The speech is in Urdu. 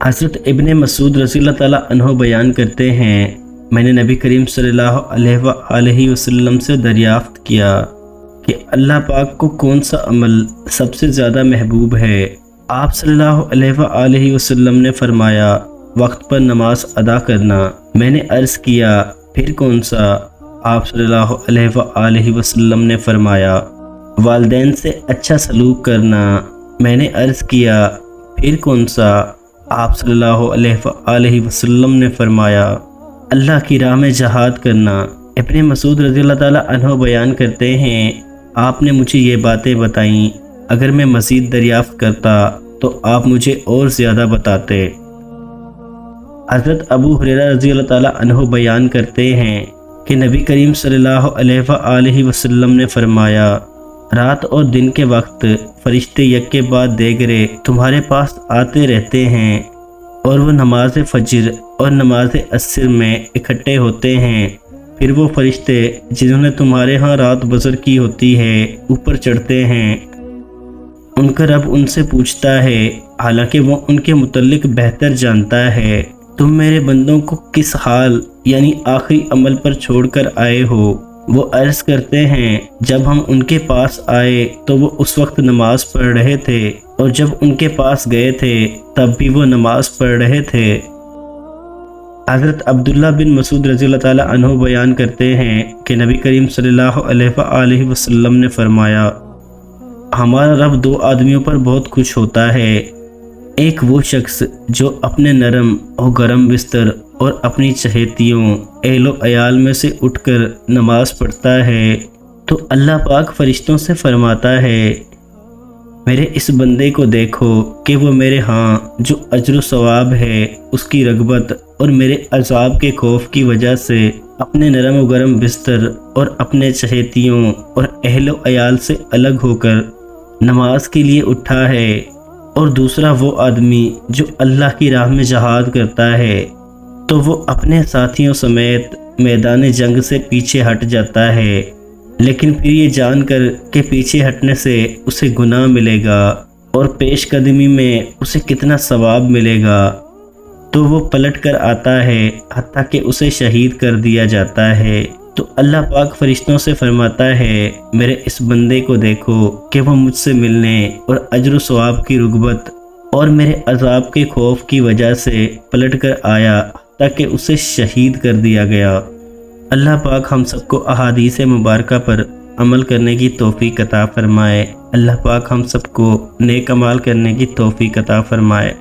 حضرت ابن مسعود رضی اللہ تعالیٰ عنہ بیان کرتے ہیں، میں نے نبی کریم صلی اللہ علیہ وسلم سے دریافت کیا کہ اللہ پاک کو کون سا عمل سب سے زیادہ محبوب ہے۔ آپ صلی اللہ علیہ وسلم نے فرمایا، وقت پر نماز ادا کرنا۔ میں نے عرض کیا، پھر کون سا؟ آپ صلی اللہ علیہ وسلم نے فرمایا، والدین سے اچھا سلوک کرنا۔ میں نے عرض کیا، پھر کون سا؟ آپ صلی اللہ علیہ وسلم نے فرمایا، اللہ کی راہ میں جہاد کرنا۔ ابن مسعود رضی اللہ تعالیٰ عنہ بیان کرتے ہیں، آپ نے مجھے یہ باتیں بتائیں، اگر میں مزید دریافت کرتا تو آپ مجھے اور زیادہ بتاتے۔ حضرت ابو ہریرہ رضی اللہ تعالیٰ عنہ بیان کرتے ہیں کہ نبی کریم صلی اللہ علیہ وسلم نے فرمایا، رات اور دن کے وقت فرشتے یک کے بعد دیگرے تمہارے پاس آتے رہتے ہیں، اور وہ نماز فجر اور نماز عصر میں اکٹھے ہوتے ہیں۔ پھر وہ فرشتے جنہوں نے تمہارے ہاں رات بسر کی ہوتی ہے اوپر چڑھتے ہیں۔ ان کا رب ان سے پوچھتا ہے، حالانکہ وہ ان کے متعلق بہتر جانتا ہے، تم میرے بندوں کو کس حال یعنی آخری عمل پر چھوڑ کر آئے ہو؟ وہ عرض کرتے ہیں، جب ہم ان کے پاس آئے تو وہ اس وقت نماز پڑھ رہے تھے، اور جب ان کے پاس گئے تھے تب بھی وہ نماز پڑھ رہے تھے۔ حضرت عبداللہ بن مسعود رضی اللہ تعالیٰ عنہ بیان کرتے ہیں کہ نبی کریم صلی اللہ علیہ وسلم نے فرمایا، ہمارا رب دو آدمیوں پر بہت خوش ہوتا ہے، ایک وہ شخص جو اپنے نرم اور گرم بستر اور اپنی چہیتیوں اہل و عیال میں سے اٹھ کر نماز پڑھتا ہے تو اللہ پاک فرشتوں سے فرماتا ہے، میرے اس بندے کو دیکھو کہ وہ میرے ہاں جو اجر و ثواب ہے اس کی رغبت اور میرے عذاب کے خوف کی وجہ سے اپنے نرم و گرم بستر اور اپنے چہیتیوں اور اہل و عیال سے الگ ہو کر نماز کے لیے اٹھا ہے۔ اور دوسرا وہ آدمی جو اللہ کی راہ میں جہاد کرتا ہے تو وہ اپنے ساتھیوں سمیت میدان جنگ سے پیچھے ہٹ جاتا ہے، لیکن پھر یہ جان کر کہ پیچھے ہٹنے سے اسے گناہ ملے گا اور پیش قدمی میں اسے کتنا ثواب ملے گا، تو وہ پلٹ کر آتا ہے حتیٰ کہ اسے شہید کر دیا جاتا ہے۔ تو اللہ پاک فرشتوں سے فرماتا ہے، میرے اس بندے کو دیکھو کہ وہ مجھ سے ملنے اور اجر و ثواب کی رغبت اور میرے عذاب کے خوف کی وجہ سے پلٹ کر آیا تاکہ اسے شہید کر دیا گیا۔ اللہ پاک ہم سب کو احادیث مبارکہ پر عمل کرنے کی توفیق عطا فرمائے۔ اللہ پاک ہم سب کو نیک اعمال کرنے کی توفیق عطا فرمائے۔